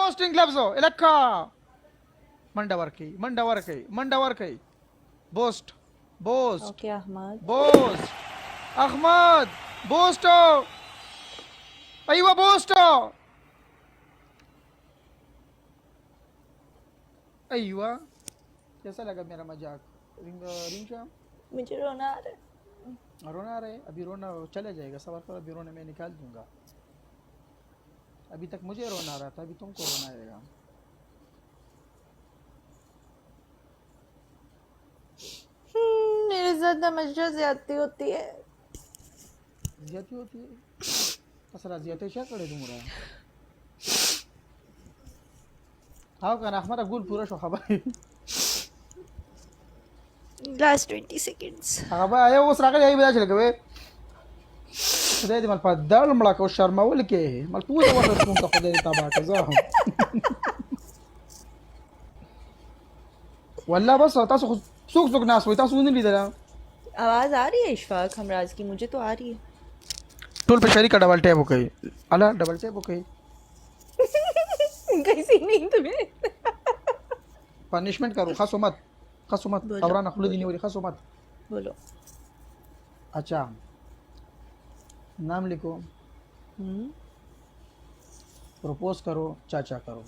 Posting gloves. Elakka. Mandawarki. Boast. Okay, Ahmad. Boast. Ahmad. Boasto. Aywa boasto. अय्वा कैसा लगा मेरा मजाक रिंशा मुझे रोना आ रहा है रोना आ रहा है अभी रोना चला जाएगा सवाल पर अभी रोने मैं निकाल दूंगा अभी तक मुझे रोना आ रहा था अभी तुमको रोना आएगा मेरे साथ हमेशा ज्यादती होती है कसरा ज्यादा क्या करे तुमरा हाँ क्या अहमद अगुल पूरा शो खबर last 20 seconds खबर आया वो सराका यही बता चल गए खुदा दे मल पदल मलाक और शर्मा वल के मल पूरा वक्त तुम का खुदा दे तबाक ज़ाहम वल्ला बस तासु सुक नास वही तासु नहीं लीधा आवाज आ रही है इशफाक हमराज की मुझे तो आ रही है टूल पे शरीक का डबल टैप हो गई अला डबल टैप हो गई कैसी नहीं तुम्हें पनिशमेंट करो खसो मत खबराना खुले दी नहीं वाली खसो मत बोलो अच्छा नाम लिखो प्रपोज करो चाचा करो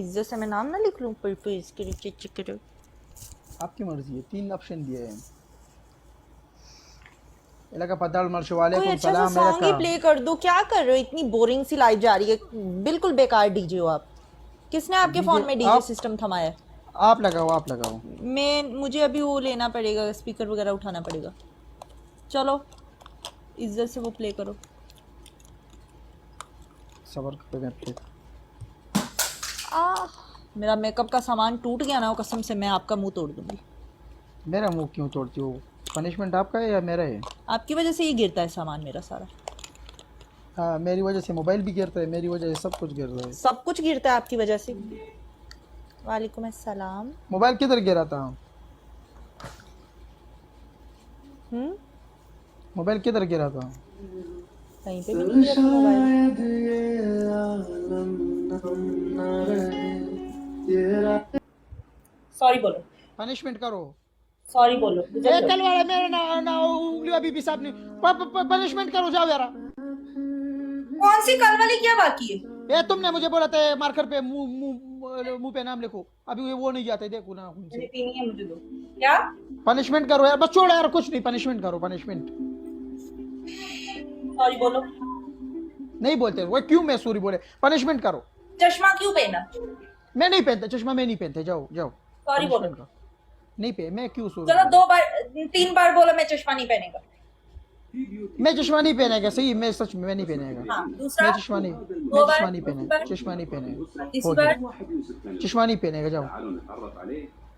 इज्जत से मैं नाम ना लिख लूं प्रपोज करो चाचा करो आपकी मर्जी है 3 ऑप्शन दिए हैं इलाका पताल मर्शवालेकुम सलाम सॉन्ग ही प्ले कर दो क्या कर रहे हो इतनी बोरिंग सी लाइव जा रही है बिल्कुल बेकार डीजे हो आप किसने आपके फोन में डीजे सिस्टम थमाया है आप लगाओ मुझे अभी वो लेना पड़ेगा स्पीकर वगैरह उठाना पड़ेगा चलो इज्जत से वो प्ले करो सबर करके मेरा मेकअप का सामान टूट गया ना कसम से मैं आपका मुंह तोड़ दूंगी मेरा मुंह क्यों तोड़ती हो पनिशमेंट आपका है या मेरा है आपकी वजह से ही गिरता है सामान मेरा सारा हाँ मेरी वजह से मोबाइल भी गिरता है मेरी वजह से सब कुछ गिर रहा है सब कुछ गिरता है आपकी वजह से वालेकुम अस्सलाम मोबाइल किधर गिरा था मोबाइल किधर गिरा था कहीं पे भी नहीं गिरा मोबाइल सॉरी बोलो पनिशमेंट करो सॉरी बोलो ए कल वाला मेरा ना उंगली अभी भी साहब ने पनिशमेंट करो जाओ यार कौन सी कल वाली क्या बाकी है ए तुमने मुझे बोला था मार्कर पे मुंह पे नाम लिखो अभी वो नहीं जाते देखो ना मुझे पीनी है मुझे दो क्या पनिशमेंट करो यार बस छोड़ यार कुछ नहीं पनिशमेंट करो पनिशमेंट सॉरी बोलो नहीं बोलते वो क्यों मैं सॉरी बोले पनिशमेंट करो चश्मा क्यों पहना मैं नहीं पहनता चश्मा मैं नहीं पहनते जाओ सॉरी बोलो नहीं पे मैं क्यों सॉरी चलो 3 बार बोलो मैं चश्मा नहीं पहनेगा मैं चश्मा नहीं पहनेगा सही मैं सच में नहीं पहनेगा मैं चश्मा नहीं पहनेगा चश्मा नहीं पहनेगा जाओ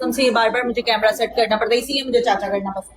तुमसे बार-बार मुझे कैमरा सेट करना पड़ता है इसीलिए मुझे चाचा करना पसंद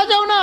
आ जाओ ना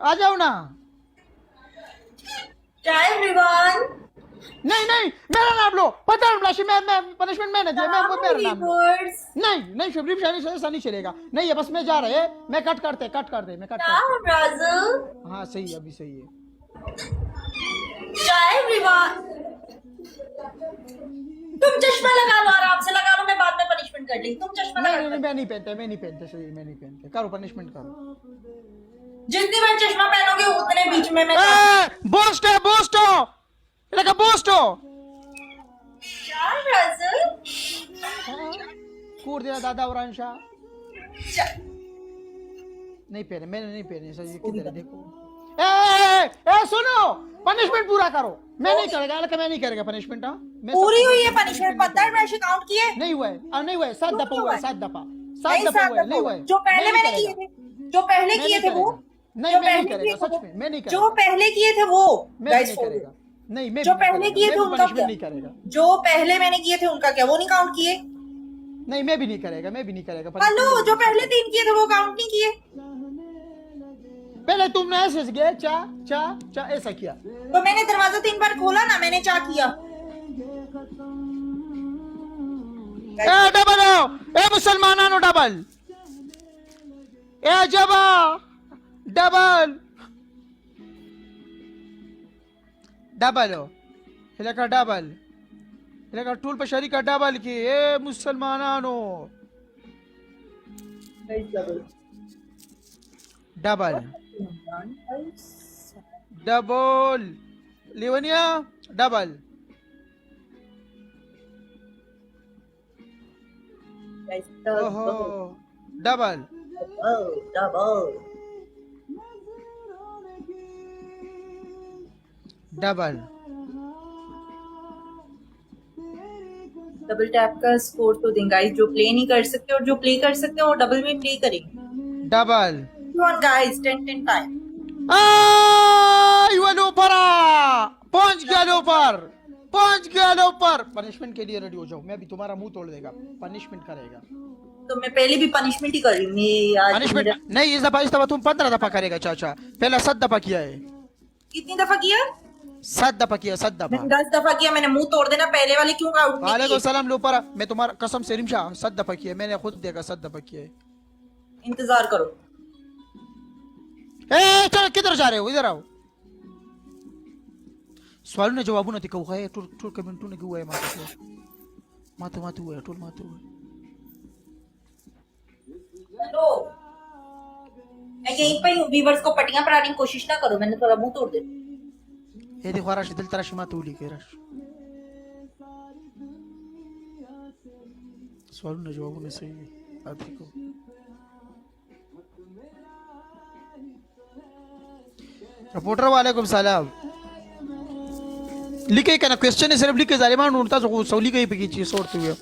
आ जाओ ना Hi everyone नहीं मेरा नाम लो पता है मैं पनिशमेंट मैंने दिया मैं मेरा नाम नहीं शबरीफ शानी से ऐसा नहीं चलेगा नहीं है बस मैं जा रहा है मैं कट कर दे मैं कट हाँ सही है अभी सही है Hi everyone तुम चश्मा लगा लो आराम से लगा लो मैं बाद में पनिशमेंट कर लेंगी तुम चश्मा लगा लो मैं नहीं पहनता सही मैं नहीं पहनता करो पनिशमेंट करो जितनी बार चश्मा पहनोगे उतने बीच में मैं बोस्टो लगा बोस्टो क्या राजू कूद दिया दादा और अंशा नहीं पहने मैंने नहीं पहने सही किधर देखो ए सुनो पनिशमेंट पूरा करो मैं नहीं करेगा पनिशमेंट हां पूरी हुई है पनिशमेंट 15 मैच काउंट किए नहीं हुआ है 7 दफा हुआ है 7 दफा नहीं हुआ है जो पहले मैंने किए थे वो नहीं मैं नहीं करेगा सच में मैं नहीं करेगा जो पहले किए थे वो गाइस करेगा नहीं मैं जो पहले किए थे उनका नहीं करेगा जो पहले मैंने किए थे उनका क्या वो नहीं काउंट किए नहीं मैं भी नहीं करेगा, मैं भी नहीं करेगा। हेलो, जो पहले 3 किए थे वो काउंट नहीं किए। पहले तुमने ऐसे किया, चा चा चा ऐसा किया। तो मैंने दरवाजा 3 बार खोला ना, मैंने क्या किया? ए डबल हो, ए मुसलमानानो डबल, ए जबा डबल डबल हो, इलाका डबल, इलाका टूल पर शरीका डबल की, ए मुसलमानानो डबल डबल, लिवनिया डबल, ओहो डबल डबल। डबल टैप का स्कोर तो दें गाइस, जो प्ले नहीं कर सकते और जो प्ले कर सकते हैं वो डबल में प्ले करेंगे। Double guys 10 time. वालों पर पहुंच गया ऊपर, पहुंच गया ऊपर। पनिशमेंट के लिए रेडी हो जाओ, मैं भी तुम्हारा मुंह तोड़ देगा, पनिशमेंट करेगा। तो मैं पहले भी पनिशमेंट ही कर रही हूँ। पनिशमेंट नहीं, इस दफा तुम 15 दफा करेगा चाचा, पहला 7 दफा किया है। कितनी दफा किया? 7 दफा किया, 7 दफा। 10 दफा किया, मैंने मुंह तोड़ देना। पहले वाले क्यों काउंट नहीं किए? वालेकुम सलाम लो पर, मैं तुम्हारा कसम से रिमशा 7 दफा किया, मैंने खुद देखा 7 दफा किया है। इंतजार करो। ए चल, किधर जा रहे हो, इधर आओ। सवाल ने जवाब नहीं कहू है, टूल टूल कमेंट ने क्यों है, मातो मातो है, टूल मातो है। हेलो, मैं यहीं पे हूँ, व्यूअर्स को पट्टियां पढ़ाने की कोशिश ना करो, मैंने थोड़ा मुंह तोड़ दे। ये देखो आराश दिल तराश मातो लिखे रश। सवाल ने जवाब नहीं सही है, आप देखो। रिपोर्टर वालेकुम सलाम। लिखे क्या ना क्वेश्चन है, सिर्फ लिखे जाले मान उड़ता सो लिखे पे की चीज सोचते हुए।